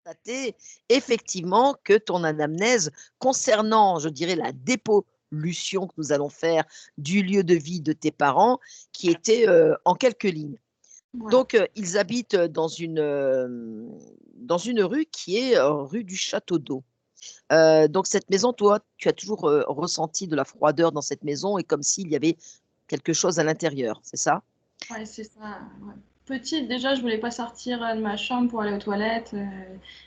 Constater effectivement que ton anamnèse concernant, je dirais, la dépollution que nous allons faire du lieu de vie de tes parents, qui était, en quelques lignes. Voilà. Donc, ils habitent, dans une rue qui est, rue du Château d'Eau. Donc cette maison, toi, tu as toujours, ressenti de la froideur dans cette maison et comme s'il y avait quelque chose à l'intérieur, c'est ça? Ouais, c'est ça, ouais. Petite, déjà, je voulais pas sortir de ma chambre pour aller aux toilettes.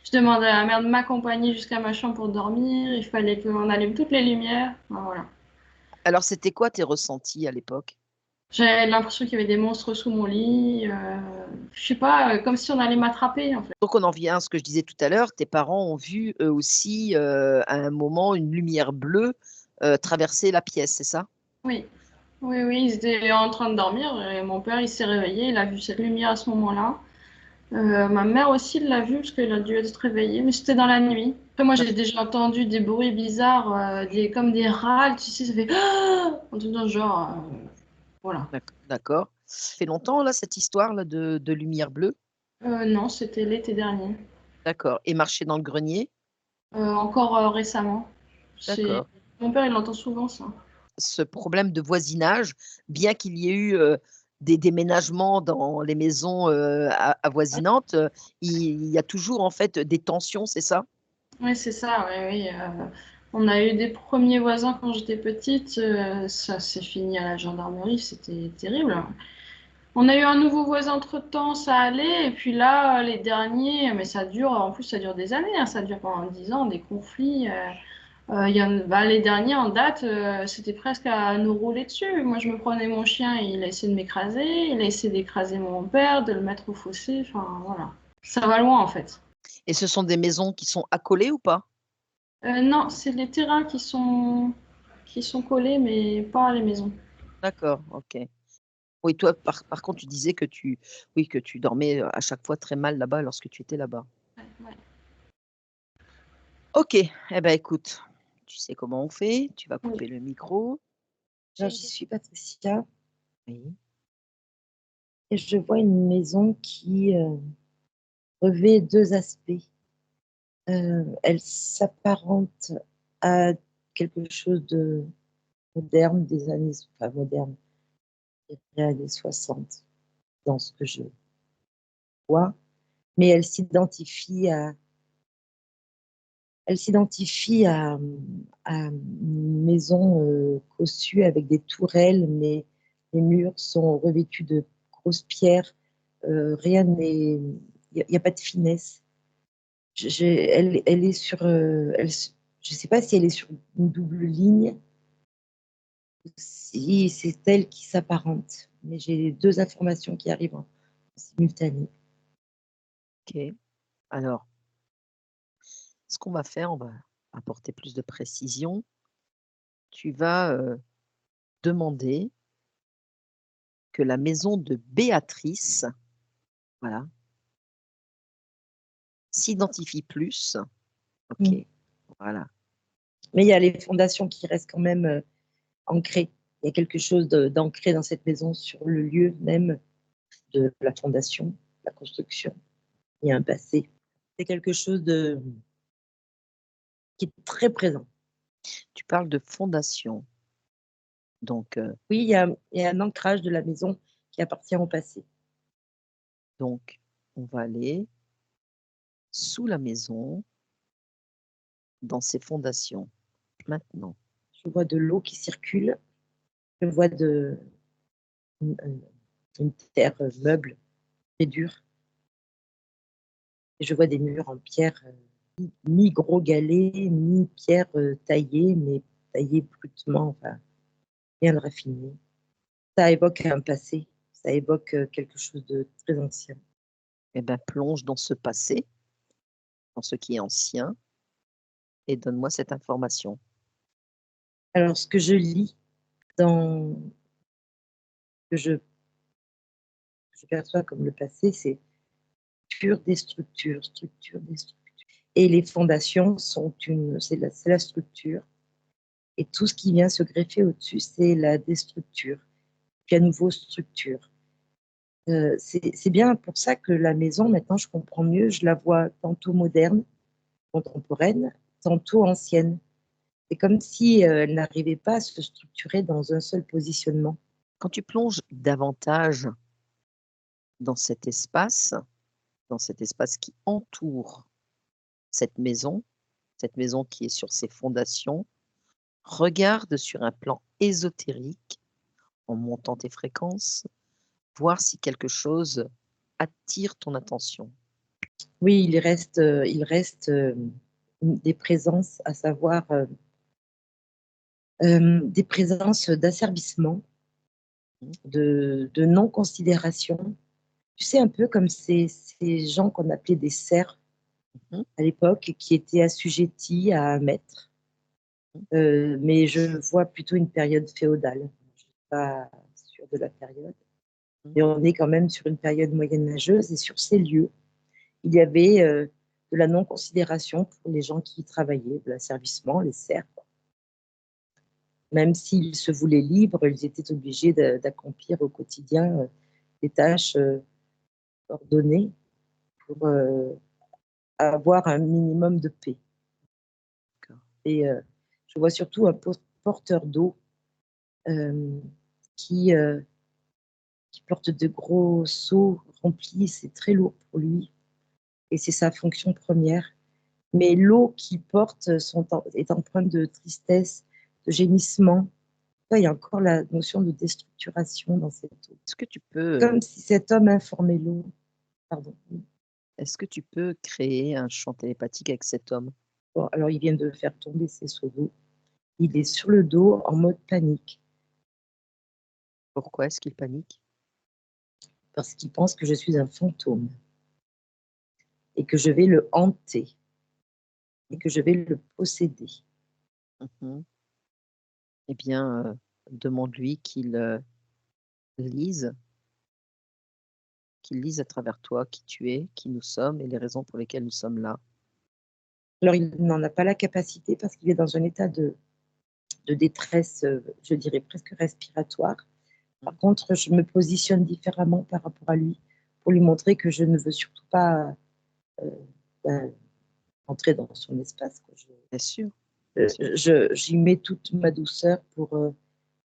Je demandais à ma mère de m'accompagner jusqu'à ma chambre pour dormir. Il fallait qu'on allume toutes les lumières. Enfin, voilà. Alors c'était quoi tes ressentis à l'époque? J'avais l'impression qu'il y avait des monstres sous mon lit. Je sais pas, comme si on allait m'attraper, en fait. Donc on en vient à ce que je disais tout à l'heure, tes parents ont vu eux aussi, à un moment une lumière bleue, traverser la pièce, c'est ça? Oui, oui, oui, ils étaient en train de dormir et mon père, il s'est réveillé. Il a vu cette lumière à ce moment-là. Ma mère aussi l'a vu parce qu'elle a dû être réveillée, mais c'était dans la nuit. Après, moi, j'ai déjà entendu des bruits bizarres, comme des râles, tu sais, ça fait en tout dans ce genre, voilà. D'accord. Ça fait longtemps là, cette histoire-là de lumière bleue? Non, c'était l'été dernier. D'accord et marcher dans le grenier? Encore récemment. C'est D'accord. mon père, il entend souvent ça. Ce problème de voisinage, bien qu'il y ait eu, des déménagements dans les maisons, avoisinantes, il y a toujours en fait des tensions, c'est ça? Oui, c'est ça, oui, oui. On a eu des premiers voisins quand j'étais petite. Ça s'est fini à la gendarmerie, c'était terrible. On a eu un nouveau voisin entre-temps, ça allait. Et puis là, les derniers, mais ça dure, en plus, ça dure des années, hein, ça dure pendant 10 ans, des conflits. Les derniers en date, c'était presque à nous rouler dessus. Moi, je me prenais mon chien et il a essayé de m'écraser. Il a essayé d'écraser mon père, de le mettre au fossé. Enfin, voilà. Ça va loin, en fait. Et ce sont des maisons qui sont accolées ou pas? Non, c'est les terrains qui sont collés, mais pas les maisons. D'accord, OK. Oui, toi, par contre, tu disais que que tu dormais, à chaque fois très mal là-bas lorsque tu étais là-bas. Ouais, ouais. OK, eh ben, écoute, tu sais comment on fait, tu vas Oui. couper le micro. Alors, je suis Patricia Oui, et je vois une maison qui revêt deux aspects. Elle s'apparente à quelque chose de moderne des années, enfin moderne, des années 60 dans ce que je vois, mais elle s'identifie à une maison cossue avec des tourelles, mais les murs sont revêtus de grosses pierres. Rien n'est, il n'y a pas de finesse. Elle est sur, je ne sais pas si elle est sur une double ligne, ou si c'est elle qui s'apparente, mais j'ai deux informations qui arrivent en simultané. OK. Alors, ce qu'on va faire, on va apporter plus de précision. Tu vas, demander que la maison de Béatrice, voilà, s'identifie plus. OK, Mm. voilà. Mais il y a les fondations qui restent quand même ancrées. Il y a quelque chose d'ancré dans cette maison sur le lieu même de la fondation, la construction. Il y a un passé. C'est quelque chose qui est très présent. Tu parles de fondation, donc Oui, il y a un ancrage de la maison qui appartient au passé. donc on va aller sous la maison, dans ses fondations, maintenant. Je vois de l'eau qui circule. Je vois une, une terre meuble, très dure. Et je vois des murs en pierre, ni gros galets, ni pierre taillée, mais taillée brutement, enfin, rien de raffiné. Ça évoque un passé, ça évoque quelque chose de très ancien. Eh ben, plonge dans ce passé, dans ce qui est ancien et donne-moi cette information. Alors, ce que je lis dans, que je je perçois comme le passé, c'est structure des structures, structure des structures. Et les fondations c'est la structure. Et tout ce qui vient se greffer au-dessus, c'est la déstructure. Puis à nouveau, structure. C'est bien pour ça que la maison, maintenant, je comprends mieux. Je la vois tantôt moderne, contemporaine, tantôt ancienne. C'est comme si elle n'arrivait pas à se structurer dans un seul positionnement. Quand tu plonges davantage dans cet espace qui entoure cette maison qui est sur ses fondations, regarde sur un plan ésotérique, en montant tes fréquences, voir si quelque chose attire ton attention. Oui, il reste des présences, à savoir des présences d'asservissement, de non-considération. Tu sais, un peu comme ces gens qu'on appelait des serfs à l'époque, qui étaient assujettis à un maître. Mais je vois plutôt une période féodale. Je ne suis pas sûre de la période. Et on est quand même sur une période moyenâgeuse. Et sur ces lieux, il y avait de la non-considération pour les gens qui y travaillaient, de l'asservissement, les serfs. Même s'ils se voulaient libres, ils étaient obligés d'accomplir au quotidien des tâches ordonnées pour avoir un minimum de paix. Et je vois surtout un porteur d'eau qui porte de gros seaux remplis. C'est très lourd pour lui et c'est sa fonction première. Mais l'eau qu'il porte est empreinte de tristesse, de gémissement. Il y a encore la notion de déstructuration dans cette eau. Est-ce que tu peux, Comme si cet homme informait l'eau. Pardon. Est-ce que tu peux créer un champ télépathique avec cet homme? Bon, alors, il vient de faire tomber ses seaux d'eau. Il est sur le dos en mode panique. Pourquoi est-ce qu'il panique? Parce qu'il pense que je suis un fantôme et que je vais le hanter et que je vais le posséder. Eh bien, demande-lui qu'il lise à travers toi qui tu es, qui nous sommes et les raisons pour lesquelles nous sommes là. Alors, il n'en a pas la capacité parce qu'il est dans un état de détresse, je dirais presque respiratoire. Par contre, je me positionne différemment par rapport à lui pour lui montrer que je ne veux surtout pas entrer dans son espace. Bien sûr. J'y mets toute ma douceur pour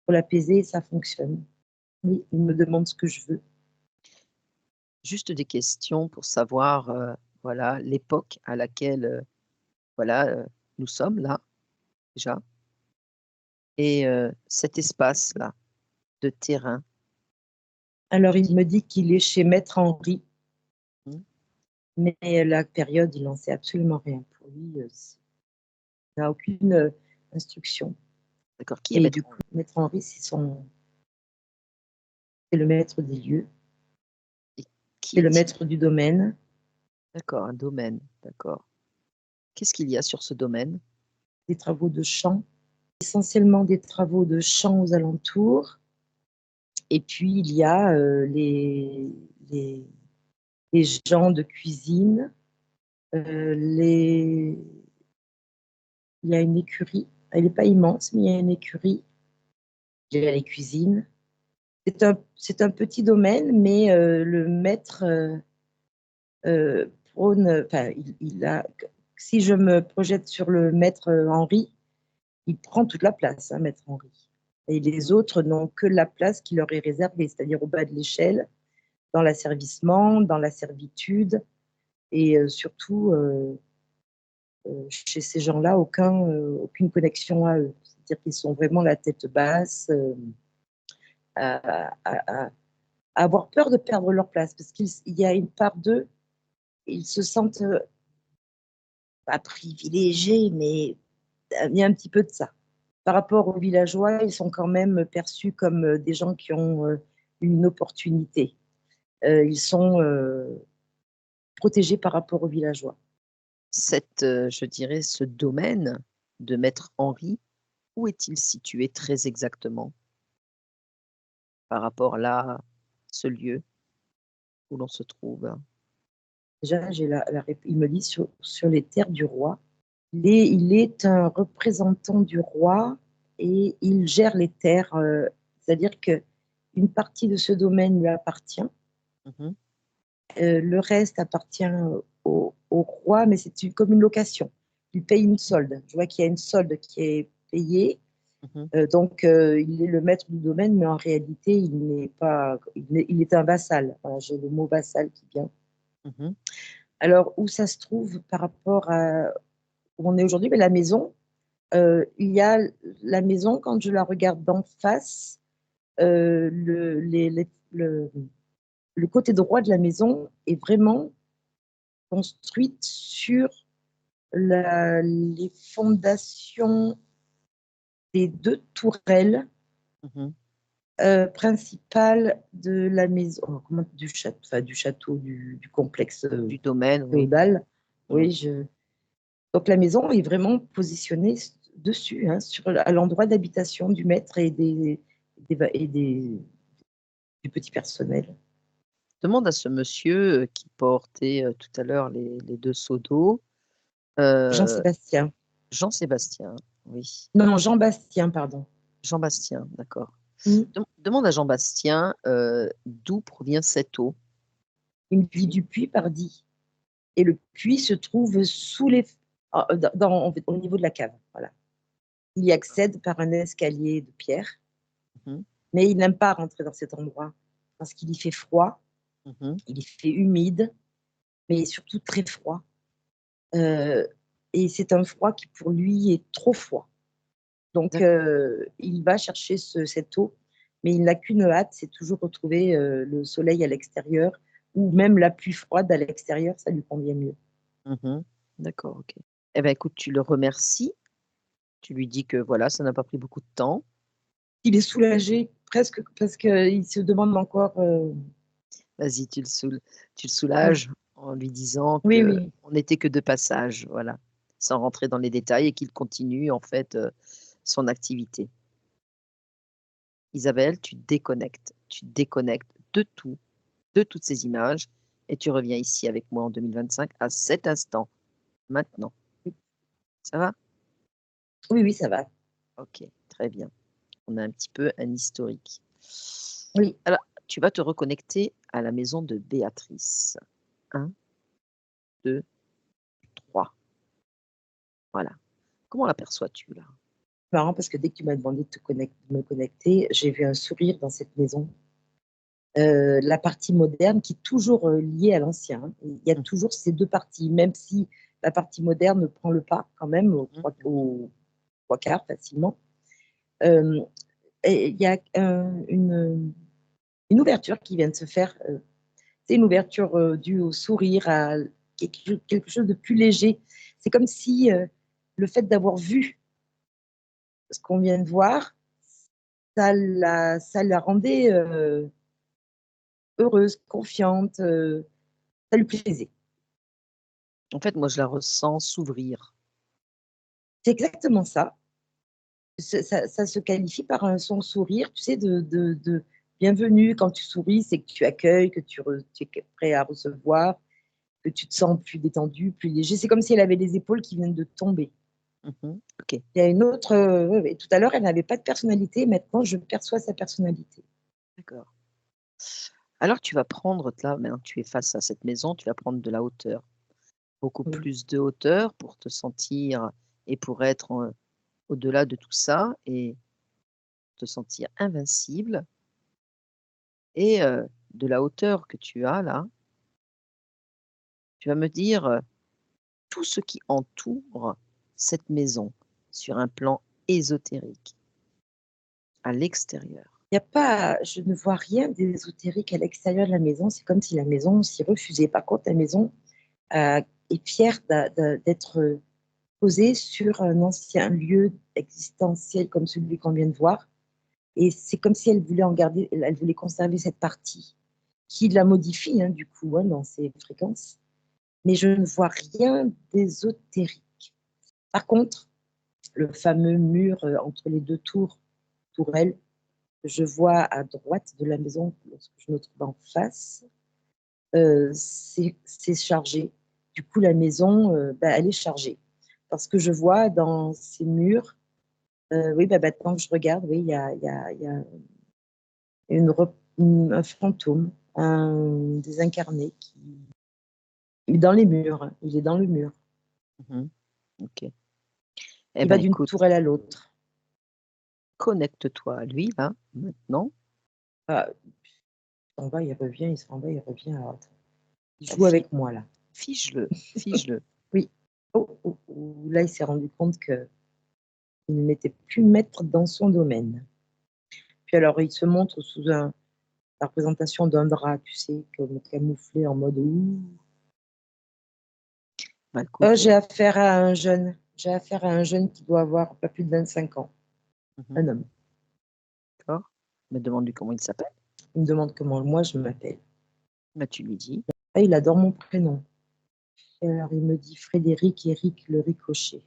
l'apaiser et ça fonctionne. Oui, il me demande ce que je veux. Juste des questions pour savoir, voilà, l'époque à laquelle, voilà, nous sommes là, déjà et cet espace-là de terrain. Alors, il me dit qu'il est chez Maître Henri, Mmh. mais la période, il n'en sait absolument rien. Pour lui, il n'a aucune instruction. D'accord. Qui est Et Maître du coup, Henri? Maître Henri, c'est le maître des lieux, Et qui c'est le est-il? maître du domaine. D'accord, un domaine, d'accord. Qu'est-ce qu'il y a sur ce domaine? Des travaux de champ, essentiellement des travaux de champ aux alentours. Et puis, il y a les gens de cuisine. Il y a une écurie. Elle n'est pas immense, mais il y a une écurie. Il y a les cuisines. C'est un petit domaine, mais le maître prône. Enfin, si je me projette sur le maître Henri, il prend toute la place, hein, maître Henri. Et les autres n'ont que la place qui leur est réservée, c'est-à-dire au bas de l'échelle, dans l'asservissement, dans la servitude, et surtout, chez ces gens-là, aucune connexion à eux. C'est-à-dire qu'ils sont vraiment la tête basse, à avoir peur de perdre leur place, parce qu'il y a une part d'eux, ils se sentent pas privilégiés, mais il y a un petit peu de ça. Par rapport aux villageois, ils sont quand même perçus comme des gens qui ont une opportunité. Ils sont protégés par rapport aux villageois. Je dirais, ce domaine de Maître Henri, où est-il situé très exactement? Par rapport là, ce lieu? où l'on se trouve? Déjà, il me dit sur les terres du roi. Il est un représentant du roi et il gère les terres. C'est-à-dire qu'une partie de ce domaine lui appartient. Mhm, Le reste appartient au roi, mais c'est comme une location. Il paye une solde. Je vois qu'il y a une solde qui est payée. mhm, Donc, il est le maître du domaine, mais en réalité, il n'est pas. Il est un vassal. Voilà, j'ai le mot vassal qui vient. mhm. Alors, où ça se trouve par rapport à où on est aujourd'hui? Mais la maison, il y a la maison, quand je la regarde d'en face, le côté droit de la maison est vraiment construite sur les fondations des deux tourelles Mhm. principales de la maison, du château, du complexe Du domaine, oui. féodal. Mm. Oui, donc la maison est vraiment positionnée dessus, hein, à l'endroit d'habitation du maître et du petit personnel. Demande à ce monsieur qui portait tout à l'heure les deux seaux d'eau, euh, Jean-Sébastien. Jean-Sébastien, oui. Non, Jean-Bastien, pardon. Jean-Bastien, d'accord. Mm. Demande à Jean-Bastien d'où provient cette eau. Il vit du puits pardi. Et le puits se trouve au niveau de la cave. Voilà. Il y accède par un escalier de pierre, Mhm, mais il n'aime pas rentrer dans cet endroit parce qu'il y fait froid, mhm. il y fait humide, mais surtout très froid. Euh, et c'est un froid qui pour lui est trop froid. Donc D'accord. il va chercher cette eau, mais il n'a qu'une hâte, c'est toujours retrouver le soleil à l'extérieur ou même la pluie froide à l'extérieur, ça lui convient mieux. Mhm. D'accord, ok. Eh bien, écoute, tu le remercies. Tu lui dis que voilà, ça n'a pas pris beaucoup de temps. Il est soulagé presque parce qu'il se demande encore. Vas-y, tu le Oui, soulages en lui disant oui, que oui. on n'était que de passage, voilà, sans rentrer dans les détails et qu'il continue en fait son activité. Isabelle, tu déconnectes de tout, de toutes ces images et tu reviens ici avec moi en 2025 à cet instant, maintenant. Ça va? Oui, oui, ça va. Ok, très bien. On a un petit peu un historique. Oui. Alors, tu vas te reconnecter à la maison de Béatrice. 1, 2, 3. Voilà. Comment l'aperçois-tu là? Marrant parce que dès que tu m'as demandé de me connecter, j'ai vu un sourire dans cette maison. La partie moderne qui est toujours liée à l'ancien, hein. Il y a Mmh. toujours ces deux parties, même si la partie moderne prend le pas quand même Mmh. aux trois quarts facilement. Euh, et il y a une ouverture qui vient de se faire. C'est une ouverture due au sourire, à quelque chose de plus léger. C'est comme si le fait d'avoir vu ce qu'on vient de voir, ça la rendait heureuse, confiante, ça lui plaisait. En fait, moi, je la ressens s'ouvrir. C'est exactement ça. Ça se qualifie par son sourire, tu sais, de bienvenue. Quand tu souris, c'est que tu accueilles, que tu es prêt à recevoir, que tu te sens plus détendu, plus léger. C'est comme si elle avait les épaules qui viennent de tomber. Mmh. OK, Il y a une autre. Ouais, tout à l'heure, elle n'avait pas de personnalité. Maintenant, je perçois sa personnalité. d'accord. Alors tu vas prendre là, maintenant que tu es face à cette maison, tu vas prendre de la hauteur. Beaucoup Oui. plus de hauteur pour te sentir et pour être, au-delà de tout ça et te sentir invincible et de la hauteur que tu as là, tu vas me dire, tout ce qui entoure cette maison sur un plan ésotérique, à l'extérieur. Il y a pas, je ne vois rien d'ésotérique à l'extérieur de la maison. C'est comme si la maison s'y refusait. Par contre, la maison est fière d'être posée sur un ancien lieu existentiel comme celui qu'on vient de voir. Et c'est comme si elle voulait en garder, elle voulait conserver cette partie qui la modifie, hein, du coup, hein, dans ses fréquences. Mais je ne vois rien d'ésotérique. Par contre, le fameux mur entre les deux tourelles, je vois à droite de la maison, lorsque je me trouve en face, c'est chargé. Du coup, la maison, elle est chargée. Parce que je vois dans ces murs, oui, maintenant que je regarde, oui, il y a un fantôme, un désincarné il est dans les murs. Il est dans le mur. Mhm. Ok. Eh Il ben, va d'une écoute, tourelle à l'autre. connecte-toi à lui, là, maintenant. Ah, il s'en va, il revient, il s'en va, il revient. Alors, il Bah, joue avec moi, là. Fige-le, fige-le. Oui. Oh, là, il s'est rendu compte qu'il n'était plus maître dans son domaine. Puis alors, il se montre sous la représentation d'un drap, tu sais, comme camouflé en mode ouh. Bah, écoute, J'ai affaire à un jeune. J'ai affaire à un jeune qui doit avoir pas plus de 25 ans. Un homme. d'accord. Mais demande-lui comment il s'appelle. Il me demande comment moi je m'appelle. Bah, tu lui dis. Ah, il adore mon prénom. Et alors, il me dit Frédéric Éric le Ricochet.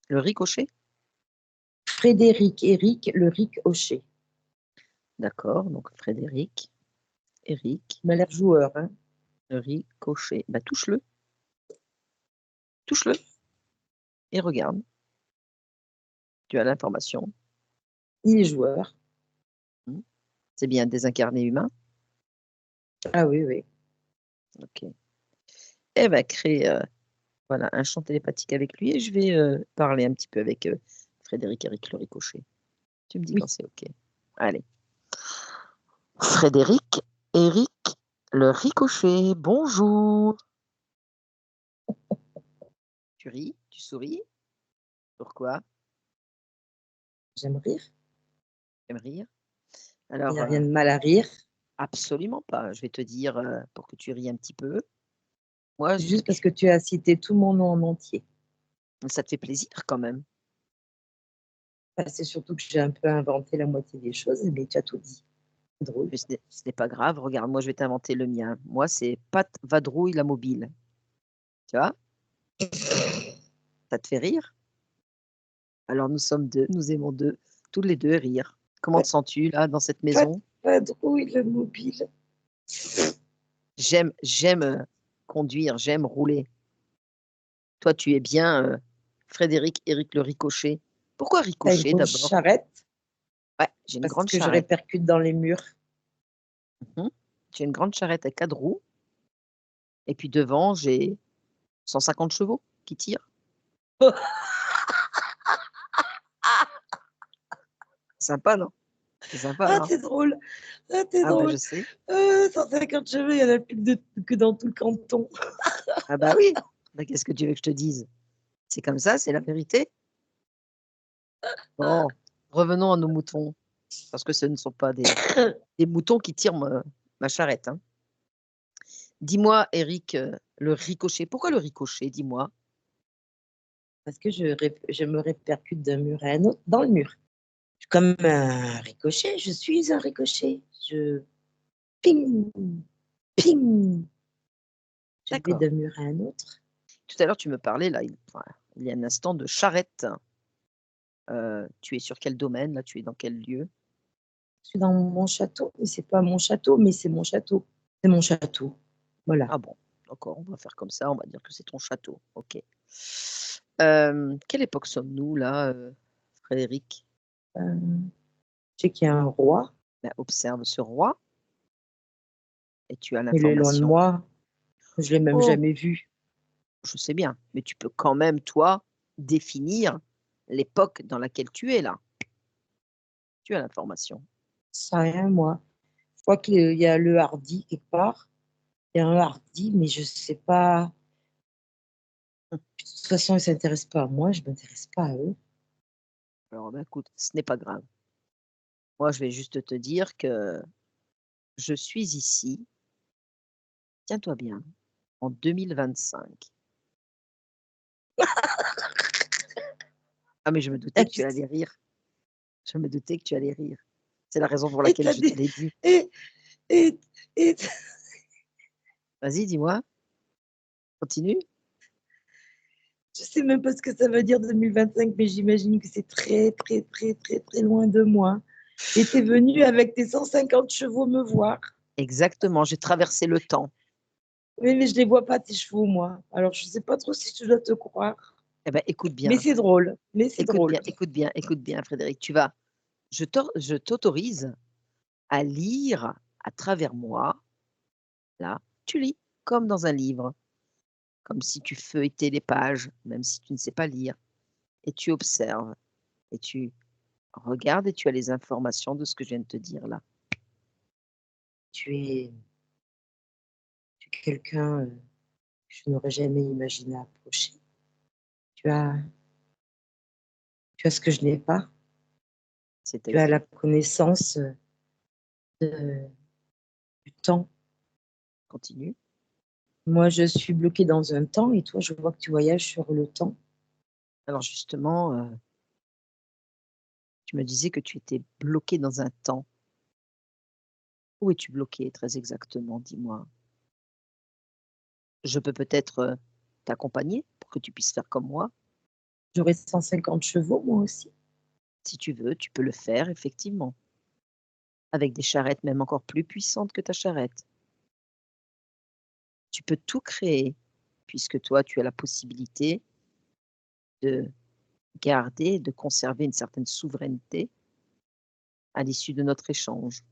Le ricochet. Frédéric Éric le Ricochet. D'accord, donc Frédéric, Eric, Il m'a l'air joueur, hein. le ricochet. Bah, touche-le. Touche-le. Et regarde. Tu as l'information. Il est joueur. C'est bien un désincarné humain. Ah oui, oui. Ok. Elle va créer voilà, un champ télépathique avec lui et je vais parler un petit peu avec Frédéric Eric le Ricochet. Tu me dis Oui. quand c'est OK. Allez. Frédéric Eric le Ricochet, bonjour. Tu ris, tu souris. Pourquoi? J'aime rire. Tu aimes rire? Il Alors, n'y a rien de mal à rire. absolument pas. Je vais te dire pour que tu ris un petit peu. Moi, C'est juste parce que tu as cité tout mon nom en entier. ça te fait plaisir quand même. C'est surtout que j'ai un peu inventé la moitié des choses, mais tu as tout dit. C'est drôle. Mais ce n'est pas grave. Regarde, moi, je vais t'inventer le mien. Moi, c'est Pat Vadrouille la mobile. Tu vois? Ça te fait rire? Alors, nous sommes deux, nous aimons deux, tous les deux rire. Comment te sens-tu là dans cette maison? Pas drôle, le mobile. J'aime conduire, j'aime rouler. Toi, tu es bien Frédéric Éric le Ricochet. Pourquoi T'as une Ricochet grosse d'abord? charrette Ouais, j'ai une parce grande que je charrette. répercute dans les murs. J'ai une grande charrette à 4 roues. Et puis devant, j'ai 150 chevaux qui tirent. Sympa, non? C'est sympa, Ah, hein? t'es drôle. Ah, t'es Ah bah je drôle. sais. 150 cheveux, il y en a plus que dans tout le canton. Ah bah oui. Bah, qu'est-ce que tu veux que je te dise? C'est comme ça, c'est la vérité. Bon, revenons à nos moutons, parce que ce ne sont pas des moutons qui tirent ma charrette, hein. Dis-moi, Éric, le ricochet. Pourquoi le ricochet? Dis-moi. Parce que je me répercute d'un mur à un autre dans le mur. Je suis comme un ricochet, je suis un ricochet. Je ping, ping. Je vais D'accord. d'un mur à un autre. Tout à l'heure, tu me parlais, là, il y a un instant, de charrette. Tu es sur quel domaine, là? Tu es dans quel lieu? Je suis dans mon château, mais c'est pas mon château, mais c'est mon château. C'est mon château. Voilà. Ah bon, d'accord, on va faire comme ça, on va dire que c'est ton château. OK. Quelle époque sommes-nous là, Frédéric? Je sais qu'il y a un roi, Bah, observe ce roi et tu as il est loin de l'information. moi. Je l'ai même Oh, jamais vu. je sais bien, mais tu peux quand même, toi, définir l'époque dans laquelle tu es là. Tu as l'information. Ça rien, moi. Je crois qu'il y a le hardi quelque part. Il y a un hardi, mais je sais pas. De toute façon, ils ne s'intéressent pas à moi, je ne m'intéresse pas à eux. Alors, bah, écoute, ce n'est pas grave. Moi, je vais juste te dire que je suis ici, tiens-toi bien, en 2025. Ah, mais je me doutais que tu allais rire. Je me doutais que tu allais rire. C'est la raison pour Et laquelle t'as je te des... l'ai dit. et, et Vas-y, dis-moi, continue. je sais même pas ce que ça veut dire 2025, mais j'imagine que c'est très, très, très, très, très loin de moi. Et t'es venu avec tes 150 chevaux me voir. Exactement, j'ai traversé le temps. Oui, mais je les vois pas tes chevaux, moi. Alors je sais pas trop si je dois te croire. Eh ben, écoute Mais bien, c'est drôle, mais c'est écoute drôle. bien, écoute bien, écoute bien, Frédéric. Je t'autorise à lire à travers moi. Là, tu lis comme dans un livre, comme si tu feuilletais les pages, même si tu ne sais pas lire, et tu observes, et tu regardes et tu as les informations de ce que je viens de te dire là. Tu es quelqu'un que je n'aurais jamais imaginé approcher. Tu as ce que je n'ai pas. Tu as la C'est-à-dire, connaissance de- du temps. continue. Moi, je suis bloquée dans un temps et toi, je vois que tu voyages sur le temps. Alors justement, tu me disais que tu étais bloqué dans un temps. Où es-tu bloqué très exactement? Dis-moi. Je peux peut-être t'accompagner pour que tu puisses faire comme moi. J'aurais 150 chevaux, moi aussi. Si tu veux, tu peux le faire effectivement, avec des charrettes même encore plus puissantes que ta charrette. Tu peux tout créer, puisque toi, tu as la possibilité de garder, de conserver une certaine souveraineté à l'issue de notre échange.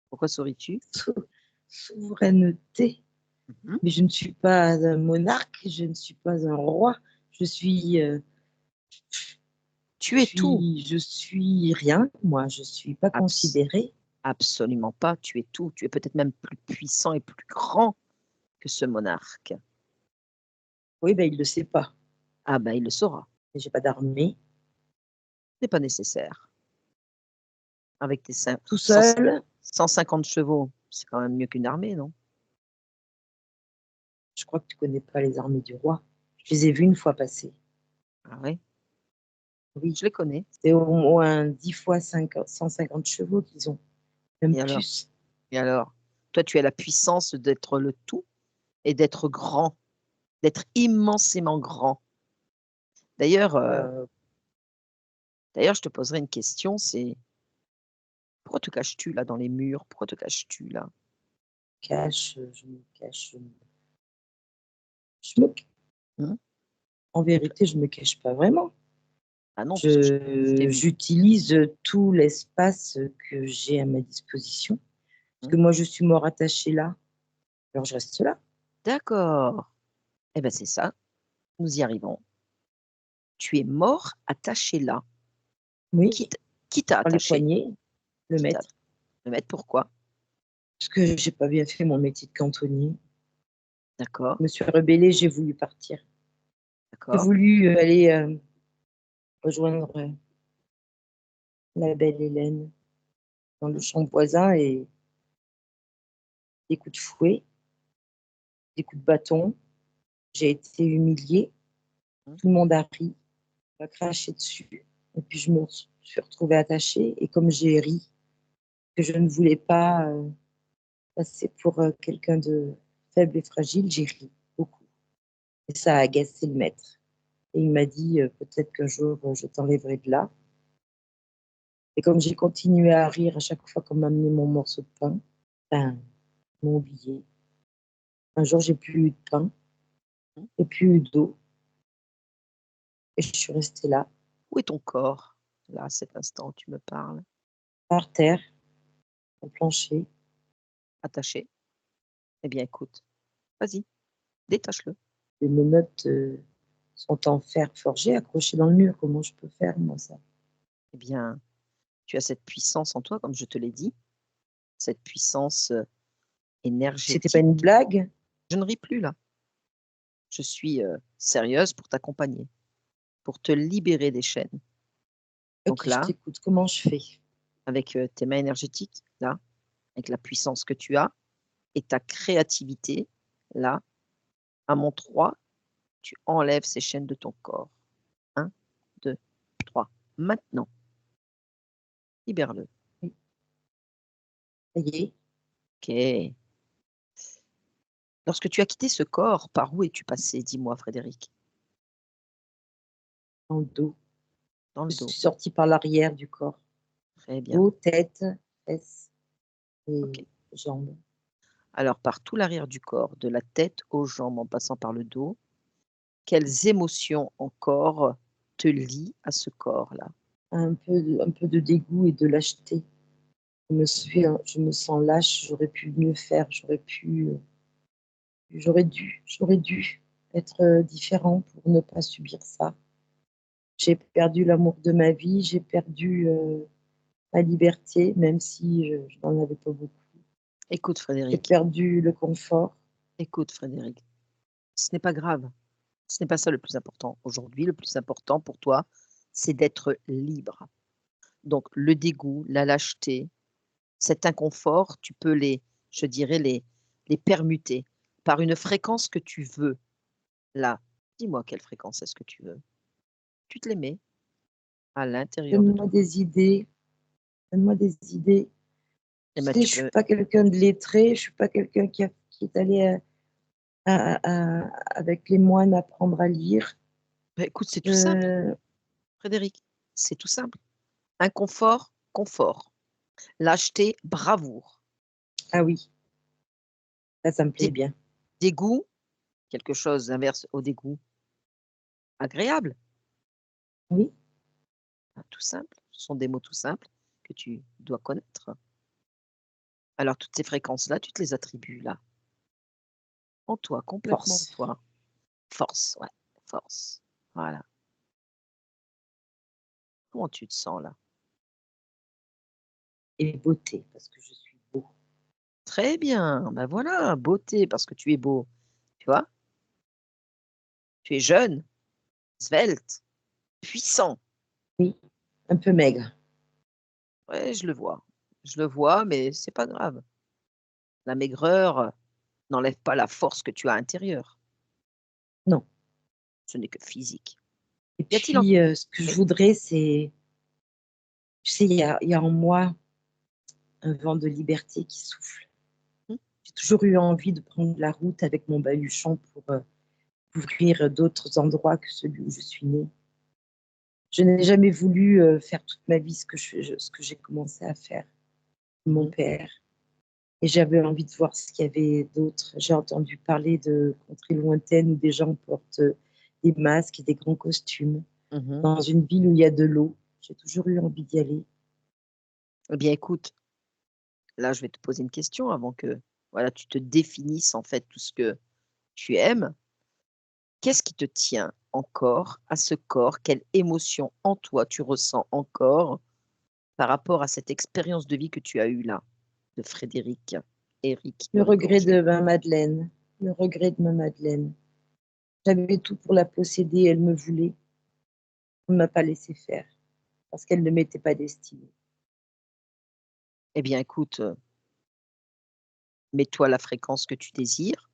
Pourquoi souris-tu? Souveraineté. Mmh. Mais je ne suis pas un monarque, je ne suis pas un roi. Je suis, Tu es tout. je suis rien, moi. Je ne suis pas Abs considérée. absolument pas, tu es tout. Tu es peut-être même plus puissant et plus grand que ce monarque. Oui, ben, il ne le sait pas. Ah bah, il le saura. Mais j'ai pas d'armée. Ce n'est pas nécessaire. Avec tes Tout seul, 150 chevaux, c'est quand même mieux qu'une armée, non? je crois que tu connais pas les armées du roi. Je les ai vues une fois passer. Ah oui? Oui, Je les connais. c'est au moins 10 fois 150 chevaux qu'ils ont, même Et alors? plus. Et alors? Toi, tu as la puissance d'être le tout et d'être grand, d'être immensément grand. D'ailleurs, Euh, d'ailleurs, je te poserai une question, c'est: pourquoi te caches-tu là dans les murs? Pourquoi te caches-tu là? je me cache, je me, Mmh? en vérité, je me cache pas vraiment. Ah non, puisque je t'ai vu. J'utilise tout l'espace que j'ai à ma disposition. Parce Mmh. que moi, je suis mort attachée là. Alors, je reste là. D'accord. Eh ben, c'est ça, nous y arrivons. Tu es mort attaché là. Oui, Qui t qui t'a par les attaché? poignets, le Qui t'a maître. le maître, pourquoi? Parce que j'ai pas bien fait mon métier de cantonnier. D'accord, Je me suis rebellée, j'ai voulu partir. J'ai d'accord. voulu aller rejoindre la belle Hélène dans le Mmh, champ voisin et des coups de fouet, des coups de bâton. J'ai été humiliée. mmh. Tout le monde a ri, m'a craché dessus. Et puis je me suis retrouvée attachée. Et comme j'ai ri, que je ne voulais pas passer pour quelqu'un de faible et fragile, j'ai ri beaucoup. Et ça a agacé le maître. Et il m'a dit peut-être qu'un jour je t'enlèverai de là. Et comme j'ai continué à rire à chaque fois qu'on m'amenait mon morceau de pain, ben, ils m'ont oublié. Un jour, j'ai plus eu de pain Mmh. et plus eu d'eau. Et je suis restée là, Où est ton corps, là, à cet instant où tu me parles? par terre, au plancher. Attaché? Eh bien, écoute, vas-y, détache-le. Les menottes sont en fer forgé, accrochées dans le mur. Comment je peux faire, moi, ça? Eh bien, tu as cette puissance en toi, comme je te l'ai dit, cette puissance, C'était pas énergétique. une blague? Je ne ris plus là. Je suis, sérieuse pour t'accompagner, pour te libérer des chaînes. Ok, Donc je là, t'écoute. Comment je fais? avec, tes mains énergétiques, là, avec la puissance que tu as et ta créativité, là, à mon 3, tu enlèves ces chaînes de ton corps. 1, 2, 3. Maintenant, libère-le. Oui, ça y est, OK. Lorsque tu as quitté ce corps, par où es-tu passé? Dis-moi, Frédéric. dans le dos. Dans le Je dos. suis sortie par l'arrière du corps. Très bien. Dos, tête, fesses et OK. jambes. Alors, par tout l'arrière du corps, de la tête aux jambes, en passant par le dos, quelles émotions encore te lient à ce corps-là? Un peu de dégoût et de lâcheté. Je me sens lâche, j'aurais pu mieux faire, j'aurais dû être, différent pour ne pas subir ça. J'ai perdu l'amour de ma vie, j'ai perdu, ma liberté, même si je n'en avais pas beaucoup. Écoute, J'ai Frédéric, perdu le confort. écoute, Frédéric, ce n'est pas grave. Ce n'est pas ça le plus important. Aujourd'hui, le plus important pour toi, c'est d'être libre. Donc, le dégoût, la lâcheté, cet inconfort, tu peux je dirais, les permuter par une fréquence que tu veux. Là, dis-moi quelle fréquence est-ce que tu veux? Tu te les mets à l'intérieur de Donne-moi toi. des idées, donne-moi des idées. Et Tu ben, sais, je tu suis peux pas quelqu'un de lettré, je suis pas quelqu'un qui est allé, avec les moines apprendre à lire. bah, écoute, c'est tout simple, Je Frédéric, c'est tout simple. Inconfort, confort. Lâcheté, bravoure. ah oui, ça me plaît Dé bien. dégoût, quelque chose d'inverse au dégoût, agréable. Oui, Ah, tout simple, ce sont des mots tout simples que tu dois connaître. Alors toutes ces fréquences-là, tu te les attribues là, en toi, complètement en force toi. Force, ouais, force. Voilà. Comment tu te sens là? et beauté parce que je suis beau. Très bien, ben voilà, beauté parce que tu es beau, tu vois? Tu es jeune, svelte, puissant. Oui, un peu maigre. Ouais, je le vois, mais c'est pas grave. La maigreur n'enlève pas la force que tu as intérieure. Non Ce n'est que physique. et Y a-t-il en puis, ce que je oui? voudrais, c'est tu sais, il y a en moi un vent de liberté qui souffle. Mmh, J'ai toujours eu envie de prendre la route avec mon baluchon pour, découvrir d'autres endroits que celui où je suis née. Je n'ai jamais voulu, faire toute ma vie ce que j'ai commencé à faire, mon mmh. père et j'avais envie de voir ce qu'il y avait d'autre. J'ai entendu parler de contrées lointaines où des gens portent, des masques et des grands costumes, Mmh. dans une ville où il y a de l'eau. J'ai toujours eu envie d'y aller. Eh bien écoute, là je vais te poser une question avant que, voilà, tu te définisses en fait tout ce que tu aimes. Qu'est-ce qui te tient encore à ce corps? Quelle émotion en toi tu ressens encore par rapport à cette expérience de vie que tu as eue là, de Frédéric Éric Le regret Héricourt? de ma Madeleine, le regret de ma Madeleine. J'avais tout pour la posséder, elle me voulait. On ne m'a pas laissé faire parce qu'elle ne m'était pas destinée. Eh bien écoute, mets-toi la fréquence que tu désires,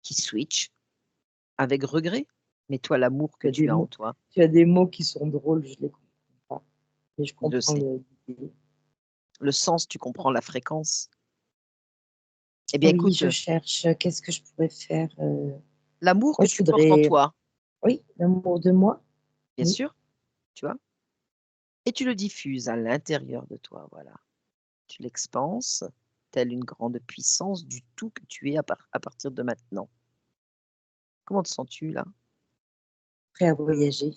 qui switch avec regret. Mets-toi l'amour Tu que as des tu as en mots toi. tu as des mots qui sont drôles, je les comprends pas, mais je Je comprends sais. l'idée. Le sens, tu comprends la fréquence. Eh bien Oui, écoute, je cherche, qu'est-ce que je pourrais faire? l'amour Moi, que je tu portes en voudrais toi, oui, l'amour de moi, bien oui. sûr, tu vois? Et tu le diffuses à l'intérieur de toi, voilà. Tu l'expanses, telle une grande puissance du tout que tu es à partir de maintenant. Comment te sens-tu là? Prêt à voyager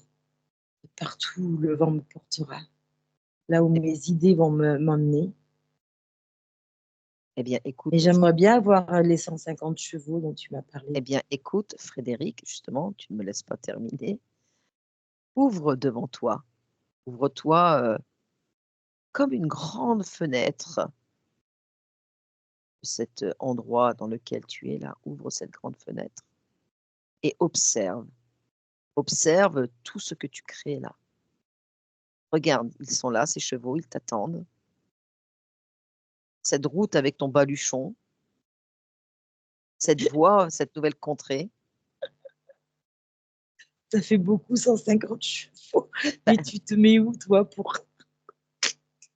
partout où le vent me portera, là où Eh mes idées vont m'emmener eh bien et écoute, j'aimerais bien avoir, les 150 chevaux dont tu m'as parlé. eh bien écoute Frédéric, justement, tu ne me laisses pas terminer. Ouvre devant toi, ouvre-toi, comme une grande fenêtre de cet, endroit dans lequel tu es là. Ouvre cette grande fenêtre et observe. Observe tout ce que tu crées là. Regarde, ils sont là, ces chevaux, ils t'attendent. Cette route avec ton baluchon, cette voie, cette nouvelle contrée. Ça fait beaucoup 150 chevaux, mais Ben, tu te mets où toi pour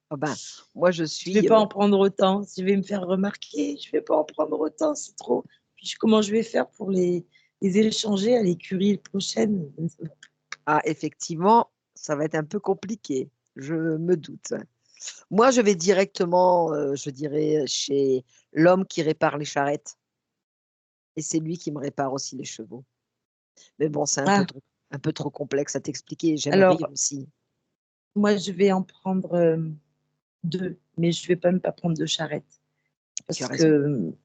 ah ben, moi je je vais suis, pas en prendre autant, je vais me faire remarquer, je vais pas en prendre autant, c'est trop. Puis comment je vais faire pour les échanger à l'écurie prochaine? ah effectivement, ça va être un peu compliqué, je me doute. Moi, je vais directement, je dirais, chez l'homme qui répare les charrettes et c'est lui qui me répare aussi les chevaux. Mais bon, c'est Ah, un peu trop complexe à t'expliquer. J'aime rire alors, aussi. moi, je vais en prendre 2, mais je vais pas même pas prendre 2 charrettes Tu as parce que raison.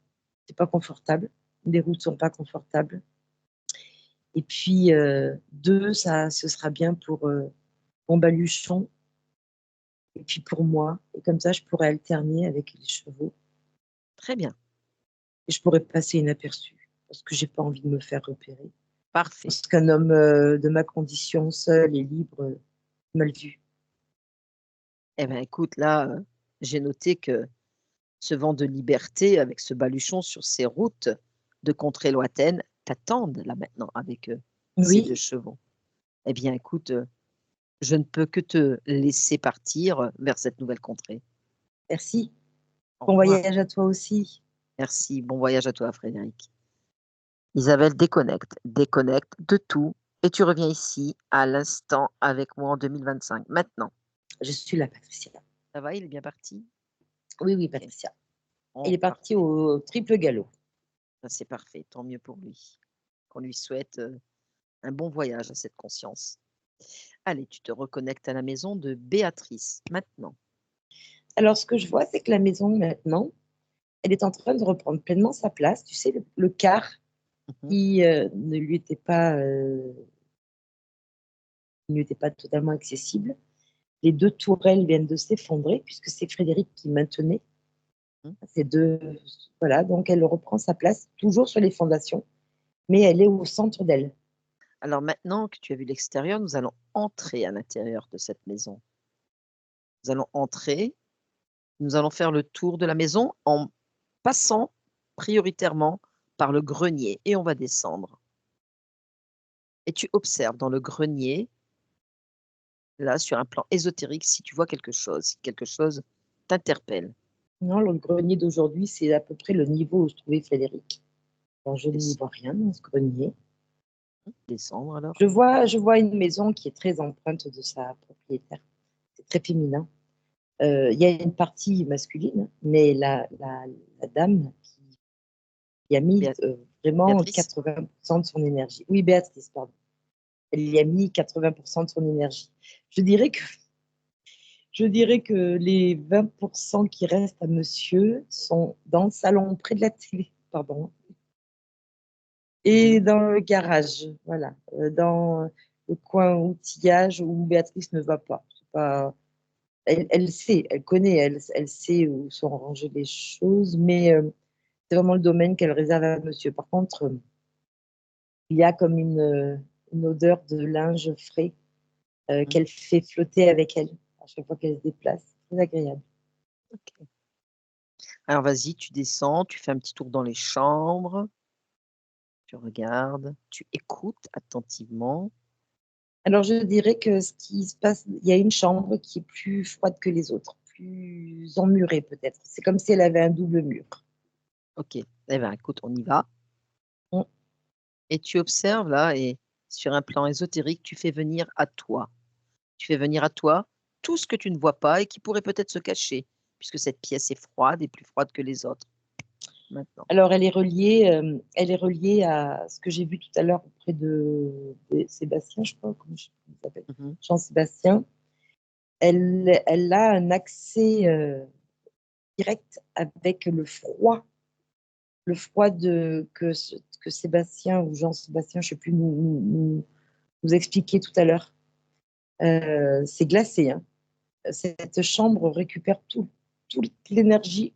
c'est pas confortable. Les routes sont pas confortables. Et puis 2, ça, ce sera bien pour mon baluchon et puis pour moi. Et comme ça, je pourrais alterner avec les chevaux Très bien. et je pourrais passer inaperçu parce que j'ai pas envie de me faire repérer. Parfait. Parce qu'un homme de ma condition, seul et libre, mal vu. Eh ben, écoute, là, j'ai noté que ce vent de liberté avec ce baluchon sur ces routes de contrées lointaines t'attendent là maintenant avec, ces 2 Oui, chevaux. Eh bien, écoute, je ne peux que te laisser partir vers cette nouvelle contrée. merci. Au Bon revoir. voyage à toi aussi. Merci. Bon voyage à toi, Frédéric. Isabelle, déconnecte, déconnecte de tout et tu reviens ici à l'instant avec moi en 2025. Maintenant. Je suis là, Patricia. Ça va, il est bien parti? Oui, oui, OK. Patricia. Il Oh, est parti parfait. au triple galop. Ça, c'est parfait, tant mieux pour lui. Qu'on lui souhaite, un bon voyage à cette conscience. Allez, tu te reconnectes à la maison de Béatrice, maintenant. Alors, ce que je vois, c'est que la maison, maintenant, elle est en train de reprendre pleinement sa place. Tu sais, le quart Mmh. qui ne lui était pas totalement accessible. Les 2 tourelles viennent de s'effondrer puisque c'est Frédéric qui maintenait Mh. ces 2. Voilà, donc elle reprend sa place, toujours sur les fondations, mais elle est au centre d'elle. Alors maintenant que tu as vu l'extérieur, nous allons entrer à l'intérieur de cette maison. Nous allons entrer, nous allons faire le tour de la maison en passant prioritairement par le grenier et on va descendre. Et tu observes dans le grenier, là, sur un plan ésotérique, si tu vois quelque chose, si quelque chose t'interpelle. Non, le grenier d'aujourd'hui, c'est à peu près le niveau où se trouvait Frédéric. Alors, je n'y Des vois rien dans ce grenier. descendre alors. Je vois une maison qui est très empreinte de sa propriétaire. C'est très féminin. Il y a une partie masculine, mais la dame qui a mis Béa vraiment Béatrice? 80% de son énergie. Oui, Béatrice, pardon. Elle y a mis 80% de son énergie. Je dirais que, je dirais que les 20% qui restent à monsieur sont dans le salon près de la télé, pardon, Mmh. et dans le garage, voilà, dans le coin outillage où Béatrice ne va pas. C'est pas elle sait, elle connaît, elle sait où sont rangées les choses, mais c'est vraiment le domaine qu'elle réserve à monsieur. Par contre, il y a comme une odeur de linge frais Mmh. qu'elle fait flotter avec elle à chaque fois qu'elle se déplace. C'est très agréable. OK. Alors vas-y, tu descends, tu fais un petit tour dans les chambres, tu regardes, tu écoutes attentivement. Alors je dirais que ce qui se passe, il y a une chambre qui est plus froide que les autres, plus emmurée peut-être. C'est comme si elle avait un double mur. OK. Eh ben, écoute, on y va Mmh. et tu observes là et sur un plan ésotérique, tu fais venir à toi. Tu fais venir à toi tout ce que tu ne vois pas et qui pourrait peut-être se cacher, puisque cette pièce est froide et plus froide que les autres, maintenant. Alors elle est reliée à ce que j'ai vu tout à l'heure auprès de Sébastien, je crois, comment il s'appelle? Mmh. Jean-Sébastien. Elle a un accès, direct avec le froid de que Sébastien ou Jean-Sébastien, je ne sais plus, nous expliquait tout à l'heure. C'est glacé, hein. Cette chambre récupère toute l'énergie,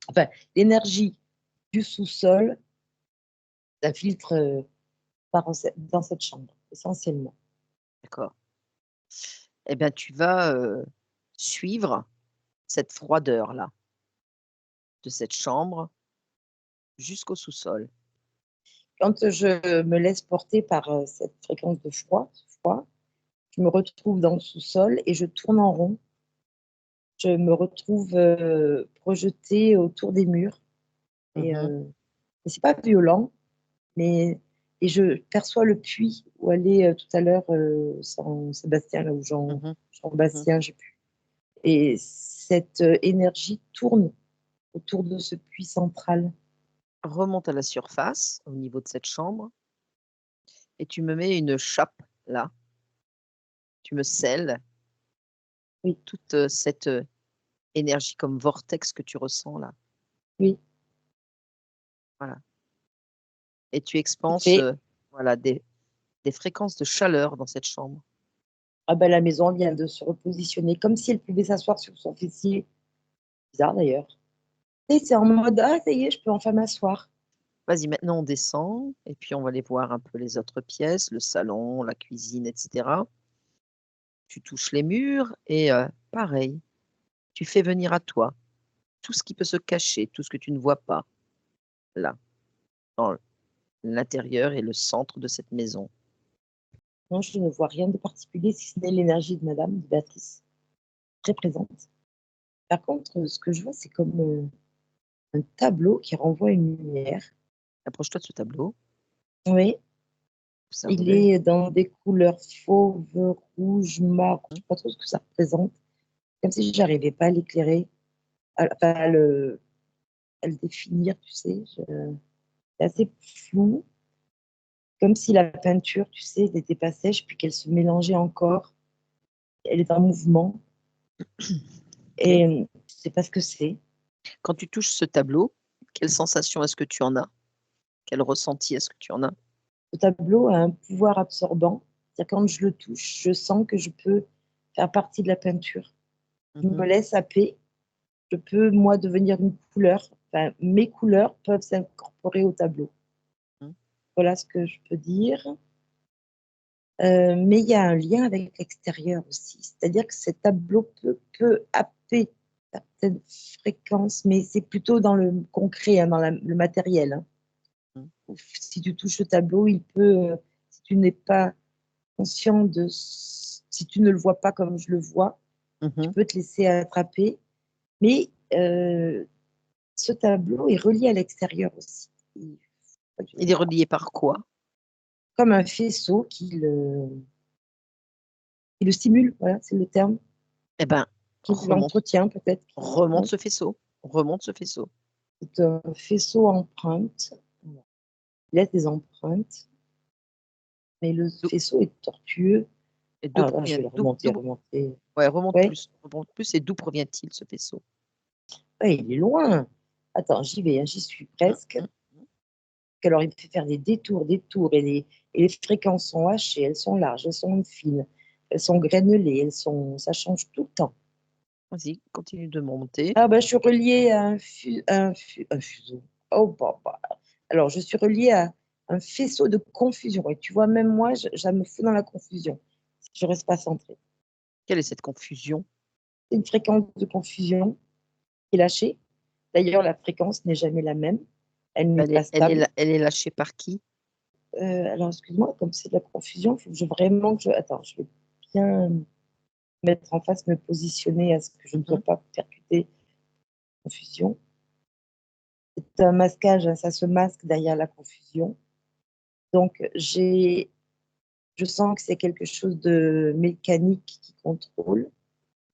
enfin l'énergie du sous-sol, ça filtre, dans cette chambre, essentiellement. D'accord. Eh bien, tu vas, suivre cette froideur-là, de cette chambre jusqu'au sous-sol. Quand je me laisse porter par, cette fréquence de froid, je me retrouve dans le sous-sol et je tourne en rond. Je me retrouve, projetée autour des murs et Mmh. c'est pas violent, mais et je perçois le puits où allait, tout à l'heure, Sébastien là ou Mmh mh. Mmh. Jean-Bastien, je sais plus Et cette énergie tourne autour de ce puits central. Remonte à la surface, au niveau de cette chambre, et tu me mets une chape là. Tu me scelles Oui. toute cette énergie comme vortex que tu ressens là. Oui. Voilà. Et tu expanses Fait. voilà, des fréquences de chaleur dans cette chambre. Ah ben, la maison vient de se repositionner comme si elle pouvait s'asseoir sur son fessier. Bizarre d'ailleurs. Et c'est en mode ah ça y est, je peux enfin m'asseoir. Vas-y, maintenant on descend et puis on va aller voir un peu les autres pièces, le salon, la cuisine, etc. Tu touches les murs et pareil, tu fais venir à toi tout ce qui peut se cacher, tout ce que tu ne vois pas, là, dans l'intérieur et le centre de cette maison. Non, je ne vois rien de particulier si ce n'est l'énergie de Madame, de Béatrice, très présente. Par contre, ce que je vois, c'est comme un tableau qui renvoie une lumière. Approche-toi de ce tableau. Oui, Observe il bien. est dans des couleurs fauve, rouge, marron. Je ne sais pas trop ce que ça représente. Comme si je n'arrivais pas à l'éclairer, à le définir, tu sais. C'est assez flou. Comme si la peinture, tu sais, n'était pas sèche, puis qu'elle se mélangeait encore. Elle est en mouvement. Et je ne sais pas ce que c'est. Quand tu touches ce tableau, quelle sensation est-ce que tu en as? Quel ressenti est-ce que tu en as? Le tableau a un pouvoir absorbant. C'est-à-dire quand je le touche, je sens que je peux faire partie de la peinture. Je me laisse happer. Je peux, moi, devenir une couleur. Enfin, mes couleurs peuvent s'incorporer au tableau. Mmh. Voilà ce que je peux dire. Mais il y a un lien avec l'extérieur aussi. C'est-à-dire que ce tableau peut happer certaines fréquences, mais c'est plutôt dans le concret, hein, dans le matériel. Hein. Si tu touches le tableau, il peut, si tu n'es pas conscient de, si tu ne le vois pas comme je le vois, tu peux te laisser attraper. Mais ce tableau est relié à l'extérieur aussi. Il est relié par quoi? Comme un faisceau qui le stimule, voilà, c'est le terme. Eh ben, Qui l'entretient peut-être. remonte ce faisceau. Remonte ce faisceau. C'est un faisceau empreinte. Il laisse des empreintes. Mais le faisceau est tortueux. Et d'où Ah, là, je provient vais le remonter. Ouais, remonte Ouais. plus. Remonte plus. Et d'où provient-il ce faisceau? Ouais, il est loin. Attends, j'y vais, hein, j'y suis presque. Alors, il me fait faire des détours, et les fréquences sont hachées, elles sont larges, elles sont fines, elles sont granulées, ça change tout le temps. Vas-y, continue de monter. Ah ben, je suis reliée à un fuseau. Oh, bah. Alors, je suis reliée à un faisceau de confusion. Et tu vois, même moi, je me fous dans la confusion. Si je reste pas centrée. Quelle est cette confusion? C'est une fréquence de confusion qui est lâchée. D'ailleurs, la fréquence n'est jamais la même. Elle n'est pas stable. Elle est lâchée par qui? Alors, excuse-moi, comme c'est de la confusion, il faut que Attends, je vais bien mettre en face, me positionner à ce que je ne dois pas percuter confusion. C'est un masquage, hein, ça se masque derrière la confusion. Donc, je sens que c'est quelque chose de mécanique qui contrôle.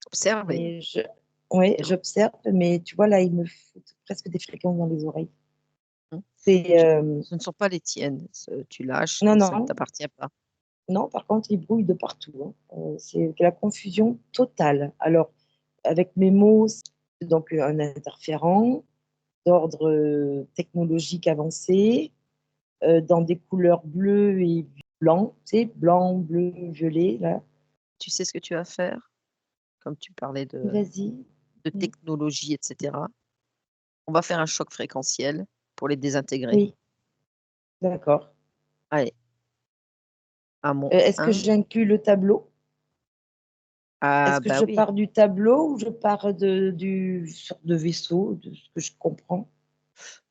Observe. Oui, j'observe, mais tu vois, là, il me fout presque des fréquences dans les oreilles. Ce ne sont pas les tiennes. Tu lâches, Non, ça ne non. t'appartient pas. Non, par contre, il brouille de partout. Hein. C'est la confusion totale. Alors, avec mes mots, c'est donc un interférent d'ordre technologique avancé, dans des couleurs bleues et blanc, tu sais, blanc, bleu, violet, là. Tu sais ce que tu vas faire? Comme tu parlais de Vas-y. technologie, etc. On va faire un choc fréquentiel pour les désintégrer. Oui, d'accord. Allez. À mon Est-ce que 1. j'inclus le tableau? Ah Est-ce que bah je oui. pars du tableau ou je pars du sorte de vaisseau, de ce que je comprends?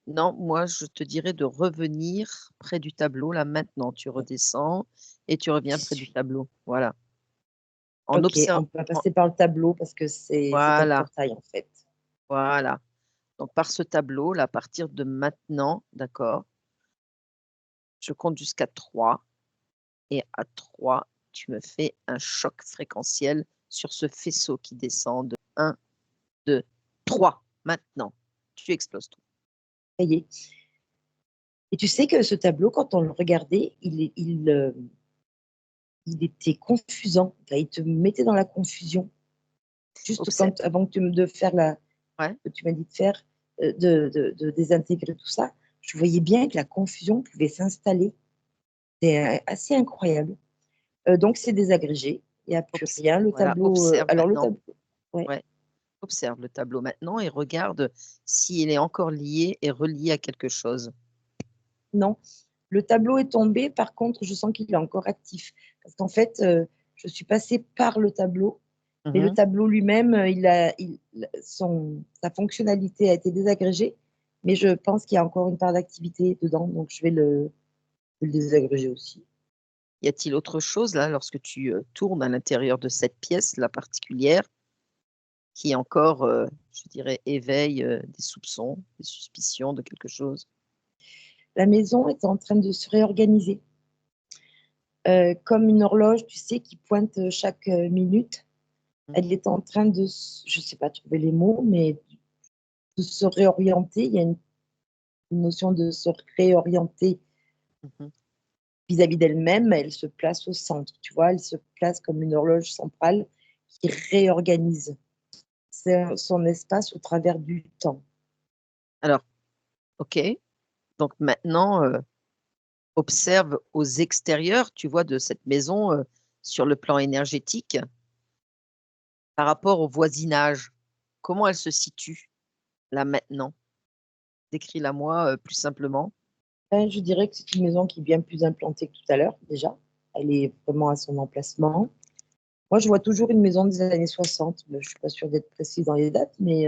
Non, moi je te dirais de revenir près du tableau là maintenant. Tu redescends et tu reviens près du tableau. Voilà. En OK, observant. on va passer par le tableau parce que c'est un Voilà, portail, en fait. voilà. Donc par ce tableau là, à partir de maintenant, d'accord, je compte jusqu'à 3 et à 3, tu me fais un choc fréquentiel sur ce faisceau qui descend de 1, 2, 3. Maintenant, tu exploses tout. Ça y est. Et tu sais que ce tableau, quand on le regardait, il était confusant. Enfin, il te mettait dans la confusion. Juste Observe. avant de faire Ouais. que tu m'as dit de faire, de désintégrer tout ça, je voyais bien que la confusion pouvait s'installer. C'est assez incroyable. Donc, c'est désagrégé. Il n'y a plus rien. Le Voilà, tableau. observe Alors, le maintenant. tableau. Ouais. Ouais. Observe le tableau maintenant et regarde s'il est encore lié et relié à quelque chose. Non, le tableau est tombé. Par contre, je sens qu'il est encore actif. Parce qu'en fait, je suis passée par le tableau. Mais le Mhm. tableau lui-même, sa fonctionnalité a été désagrégée. Mais je pense qu'il y a encore une part d'activité dedans. Donc, je vais le désagréger aussi. Y a-t-il autre chose là, lorsque tu tournes à l'intérieur de cette pièce-là particulière, qui encore, je dirais, éveille des soupçons, des suspicions de quelque chose? La maison est en train de se réorganiser. Comme une horloge, tu sais, qui pointe chaque minute. Elle est en train de, je ne sais pas trouver les mots, mais de se réorienter. Il y a une notion de se réorienter Mhm. vis-à-vis d'elle-même. Elle se place au centre, tu vois. Elle se place comme une horloge centrale qui réorganise son espace au travers du temps. Alors, ok. Donc maintenant, observe aux extérieurs, tu vois, de cette maison sur le plan énergétique par rapport au voisinage. Comment elle se situe là maintenant? Décris-la moi plus simplement. Je dirais que c'est une maison qui est bien plus implantée que tout à l'heure, déjà. Elle est vraiment à son emplacement. Moi, je vois toujours une maison des années 60. Je ne suis pas sûre d'être précise dans les dates, mais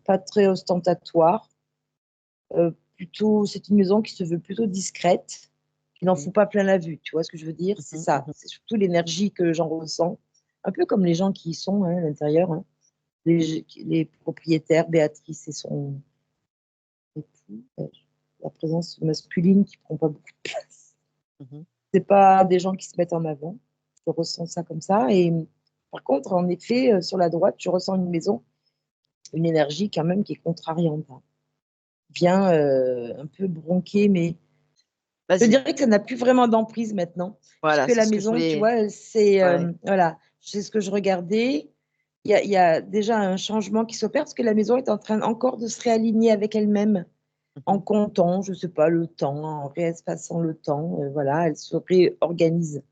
pas très ostentatoire. C'est une maison qui se veut plutôt discrète, qui n'en fout pas plein la vue. Tu vois ce que je veux dire? C'est ça. C'est surtout l'énergie que j'en ressens. Un peu comme les gens qui y sont à l'intérieur. Hein. Les propriétaires, Béatrice et son époux. La présence masculine qui prend pas beaucoup de place. C'est pas des gens qui se mettent en avant. Je ressens ça comme ça. Et par contre, en effet, sur la droite, je ressens une maison, une énergie quand même qui est contrariante. Hein. Bien un peu bronquée, mais je Vas-y. dirais que ça n'a plus vraiment d'emprise maintenant. Voilà, Puisque c'est la ce que je maison, tu voulais. vois, c'est Ouais. voilà, c'est ce que je regardais. Il y a déjà un changement qui s'opère parce que la maison est en train encore de se réaligner avec elle-même en comptant, je ne sais pas, le temps, en réespaçant le temps. Voilà, elle se réorganise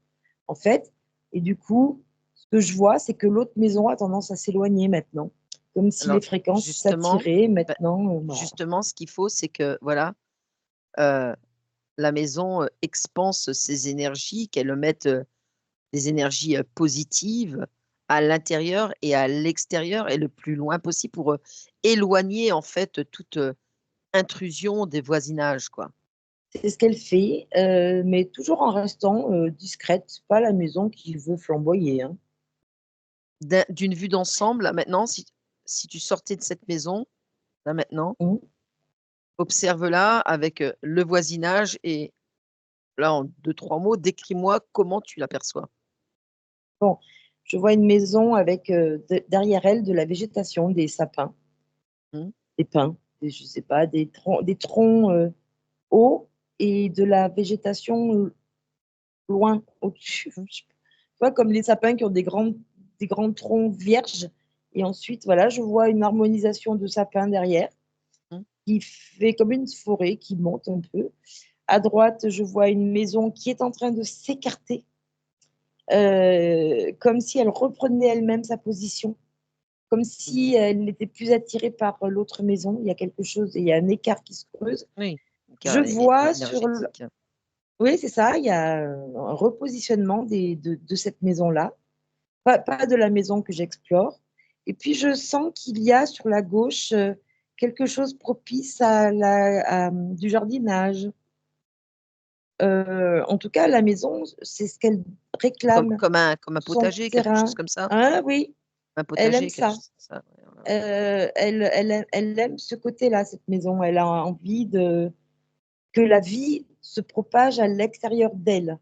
en fait. Et du coup, ce que je vois, c'est que l'autre maison a tendance à s'éloigner maintenant, comme si Alors, les fréquences justement, s'attiraient maintenant. Voilà. justement, ce qu'il faut, c'est que voilà, la maison expanse ses énergies, qu'elle mette des énergies positives à l'intérieur et à l'extérieur et le plus loin possible pour éloigner en fait toute intrusion des voisinages, quoi. C'est ce qu'elle fait, mais toujours en restant discrète. C'est pas la maison qui veut flamboyer. Hein. D'une vue d'ensemble, là maintenant, si tu sortais de cette maison, là maintenant, Mmh. observe-la avec le voisinage et là, en 2-3 mots, décris-moi comment tu l'aperçois. Bon, je vois une maison avec derrière elle de la végétation, des sapins, Mmh. des pins, je sais pas, des troncs hauts et de la végétation loin au-dessus. Tu vois, comme les sapins qui ont des grands troncs vierges. Et ensuite, voilà, je vois une harmonisation de sapins derrière Mmh. qui fait comme une forêt qui monte un peu. À droite, je vois une maison qui est en train de s'écarter, comme si elle reprenait elle-même sa position, comme si elle n'était plus attirée par l'autre maison. Il y a quelque chose, il y a un écart qui se creuse. Oui, Je car vois énergétique. oui, c'est ça, il y a un repositionnement de cette maison-là, pas de la maison que j'explore. Et puis, je sens qu'il y a sur la gauche quelque chose propice du jardinage. En tout cas, la maison, c'est ce qu'elle réclame, Comme un son potager, quelque chose terrain. comme ça? Hein, oui, Un elle aime potager, quelque ça. chose comme ça, ouais, voilà. Elle aime ce côté-là, cette maison. Elle a envie que la vie se propage à l'extérieur d'elle.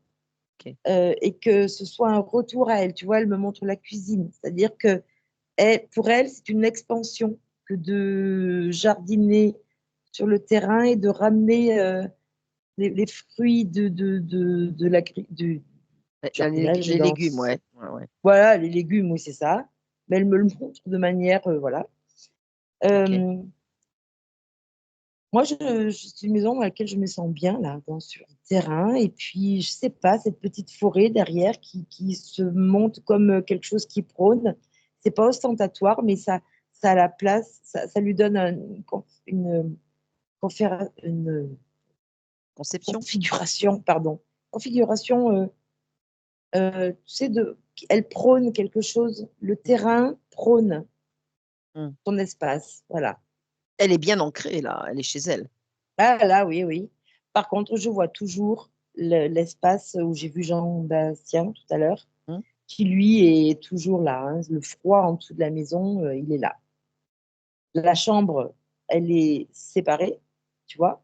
OK. Et que ce soit un retour à elle. Tu vois, elle me montre la cuisine. C'est-à-dire qu'elle pour elle, c'est une expansion que de jardiner sur le terrain et de ramener les fruits de du jardinage Les dans légumes, ouais. Ouais. Voilà, les légumes, oui, c'est ça. Mais elle me le montre de manière, voilà. Moi, c'est une maison dans laquelle je me sens bien, là, sur le terrain. Et puis, je sais pas, cette petite forêt derrière qui se monte comme quelque chose qui prône. C'est pas ostentatoire, mais ça a la place, ça lui donne une Conception. configuration, pardon. Configuration, tu sais, elle prône quelque chose. Le terrain prône son espace, voilà. Elle est bien ancrée, là. Elle est chez elle. Ah là, oui, oui. Par contre, je vois toujours l'espace où j'ai vu Jean-Bastien tout à l'heure, qui lui est toujours là. Hein. Le froid en dessous de la maison, il est là. La chambre, elle est séparée, tu vois,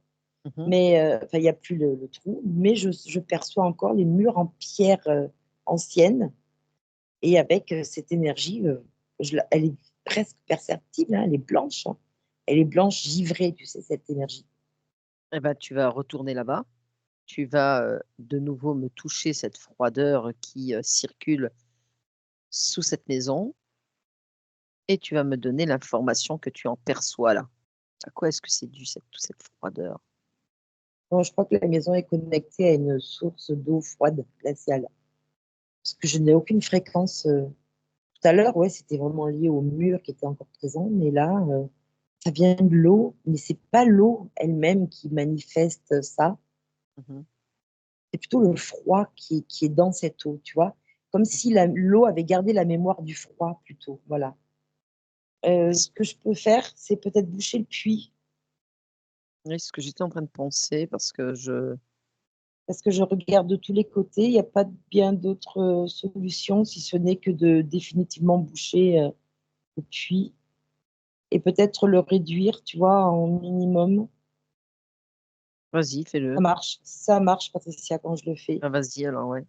mais il n'y a plus le trou, mais je perçois encore les murs en pierre ancienne et avec cette énergie, elle est presque perceptible, hein, elle est blanche. Hein. Elle est blanche givrée, tu sais, cette énergie. Eh ben, tu vas retourner là-bas. Tu vas de nouveau me toucher cette froideur qui circule sous cette maison et tu vas me donner l'information que tu en perçois là. À quoi est-ce que c'est dû toute cette froideur? Bon, je crois que la maison est connectée à une source d'eau froide glaciale. Parce que je n'ai aucune fréquence. Tout à l'heure, ouais, c'était vraiment lié au mur qui était encore présent, mais là, ça vient de l'eau, mais c'est pas l'eau elle-même qui manifeste ça. C'est plutôt le froid qui est dans cette eau, tu vois, comme si l'eau avait gardé la mémoire du froid plutôt, voilà. Ce que je peux faire, c'est peut-être boucher le puits. Oui, c'est ce que j'étais en train de penser parce que je regarde de tous les côtés, il n'y a pas bien d'autres solutions si ce n'est que de définitivement boucher le puits et peut-être le réduire, tu vois, en minimum. Vas-y, fais-le. Ça marche, Patricia, quand je le fais. Ah, vas-y alors, ouais.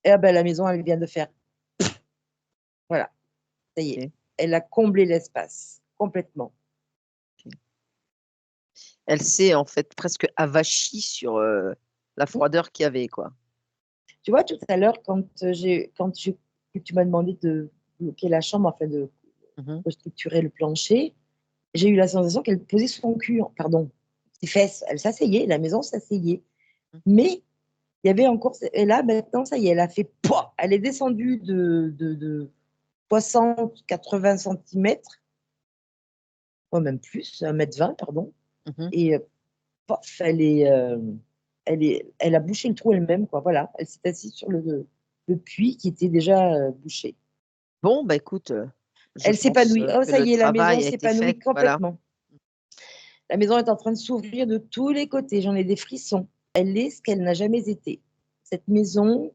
Et ben, la maison, elle vient de faire. Voilà, ça y est. Elle a comblé l'espace, complètement. Elle s'est en fait presque avachie sur la froideur qu'il y avait, quoi. Tu vois, tout à l'heure, quand tu m'as demandé de bloquer la chambre, enfin de restructurer le plancher, j'ai eu la sensation qu'elle posait son cul, pardon, ses fesses. Elle s'asseyait, la maison s'asseyait. Mais il y avait encore. Et là, maintenant, ça y est, elle a fait. Pouah, elle est descendue de 60, 80 cm, même plus, 1,20 m, pardon. Et pof, elle a bouché le trou elle-même, quoi. Voilà, elle s'est assise sur le puits qui était déjà bouché. Bon, bah écoute, elle s'épanouit. Oh, ça y est, la maison s'épanouit complètement. Voilà. La maison est en train de s'ouvrir de tous les côtés. J'en ai des frissons. Elle est ce qu'elle n'a jamais été. Cette maison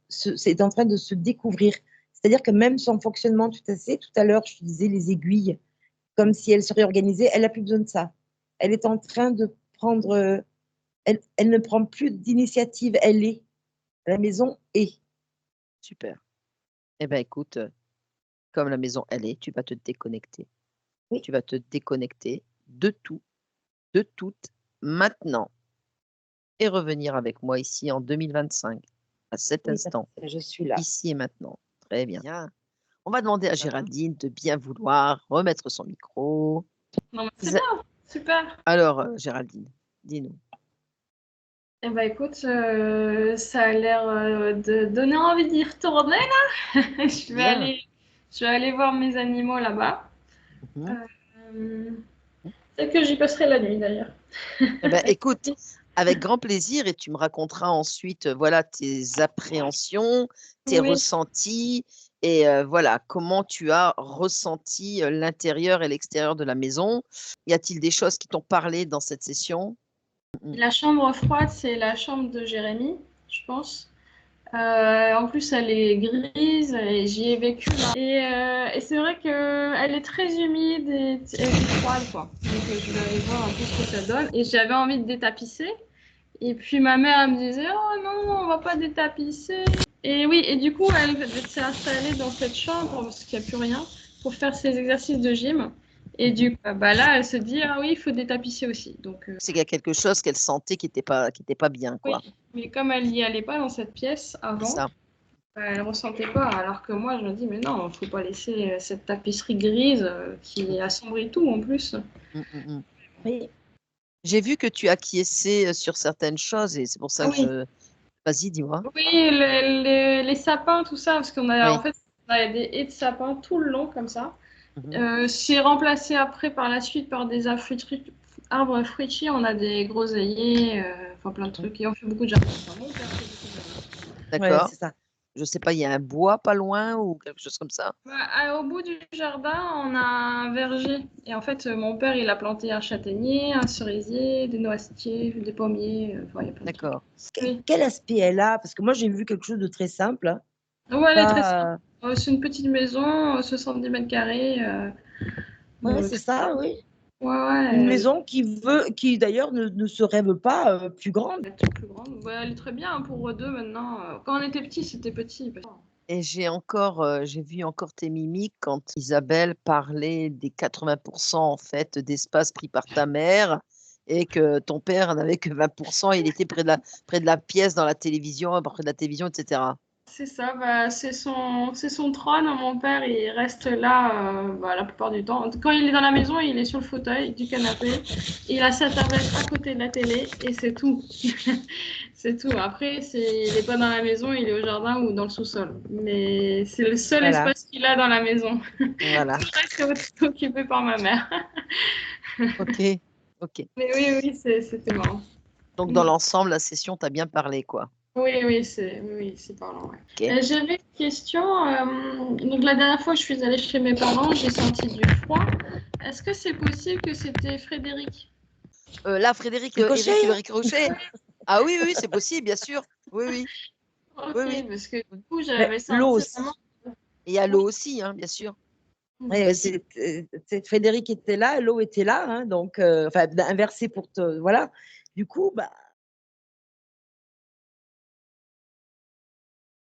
c'est en train de se découvrir. C'est-à-dire que même son fonctionnement, tout à l'heure, je te disais les aiguilles, comme si elle se réorganisait, elle n'a plus besoin de ça. Elle est en train de prendre. Elle ne prend plus d'initiative. Elle est. La maison est. Super. Eh bien, écoute, comme la maison, elle est, tu vas te déconnecter. Oui. Tu vas te déconnecter de tout, de toutes, maintenant. Et revenir avec moi ici en 2025, à cet instant. Je suis là. Ici et maintenant. Très bien. On va demander à Géraldine de bien vouloir remettre son micro. Non, mais c'est bien, super. Alors, Géraldine, dis-nous. Eh ben écoute, ça a l'air de donner envie d'y retourner là. je vais aller voir mes animaux là-bas. Peut-être que j'y passerai la nuit d'ailleurs. Eh ben, écoute, avec grand plaisir, et tu me raconteras ensuite, voilà, tes appréhensions, tes ressentis, et voilà, comment tu as ressenti l'intérieur et l'extérieur de la maison. Y a-t-il des choses qui t'ont parlé dans cette session? La chambre froide, c'est la chambre de Jérémy, je pense. En plus, elle est grise et j'y ai vécu. Et c'est vrai qu'elle est très humide et froide, quoi. Donc, je vais aller voir un peu ce que ça donne. Et j'avais envie de détapisser. Et puis, ma mère, elle me disait « Oh non, on va pas détapisser. » Et oui, et du coup, elle s'est installée dans cette chambre, parce qu'il n'y a plus rien, pour faire ses exercices de gym. Et du coup, bah là, elle se dit, ah oui, il faut détapisser aussi. Donc, C'est qu'il y a quelque chose qu'elle sentait qui était pas bien, oui, quoi. mais comme elle n'y allait pas dans cette pièce C'est avant, ça. bah, elle ne ressentait pas. Alors que moi, je me dis, mais non, il ne faut pas laisser cette tapisserie grise Mmh. qui assombrit tout en plus. Mmh, mmh mh. Oui, J'ai vu que tu acquiesçais, sur certaines choses et c'est pour ça Ah que oui, je vas-y, dis-moi? oui, les sapins, tout ça, parce qu'on a en Oui. fait on a des haies de sapins tout le long comme ça. Mmh. C'est remplacé après par la suite par des arbres fruitiers. On a des groseilliers, enfin plein de Mmh. trucs. Et on fait beaucoup de jardin. Enfin, mon père fait beaucoup de jardin. ouais, D'accord. c'est ça. Je sais pas, il y a un bois pas loin ou quelque chose comme ça? Bah, au bout du jardin, on a un verger. Et en fait, mon père, il a planté un châtaignier, un cerisier, des noisetiers, des pommiers. Enfin, il y a plein de trucs. D'accord. Oui. Quel aspect elle a? Parce que moi, j'ai vu quelque chose de très simple, hein. Ouais, elle est très simple. Pas, C'est une petite maison, 70 mètres carrés. ouais, c'est Très ça, simple. oui. Ouais, Une ouais, maison qui d'ailleurs ne se rêve pas plus grande. elle est toute plus grande. Ouais, elle est très bien hein, pour deux maintenant. Quand on était petit, c'était petit. Et j'ai vu encore tes mimiques quand Isabelle parlait des 80 en fait d'espace pris par ta mère et que ton père n'avait que 20. Il était près de la pièce dans la télévision, près de la télévision et cetera. C'est ça, bah, c'est son trône. Mon père, il reste là bah, la plupart du temps. Quand il est dans la maison, il est sur le fauteuil du canapé. Il a sa tablette à côté de la télé et c'est tout. C'est tout. Après, il n'est pas dans la maison, il est au jardin ou dans le sous-sol. Mais c'est le seul Voilà. espace qu'il a dans la maison. Voilà. Tout le reste est occupé par ma mère. OK, OK. Mais oui, oui, c'était marrant. Donc dans Mm. l'ensemble, la session t'a bien parlé, quoi? Oui, oui, c'est parlant. Ouais. OK. J'avais une question. Donc la dernière fois, je suis allée chez mes parents, j'ai senti du froid. Est-ce que c'est possible que c'était Frédéric? Là, Frédéric, Ricochet, Éric hein? Ricochet? Ah oui, oui, c'est possible, bien sûr. Oui, oui. Oui, Ok, oui. parce que du coup, Mais j'avais l'eau senti vraiment. aussi. Et il y a Oui. l'eau aussi, hein, bien sûr. Ouais, Si. Frédéric était là, l'eau était là, hein, donc enfin inversé pour te voilà. Du coup, bah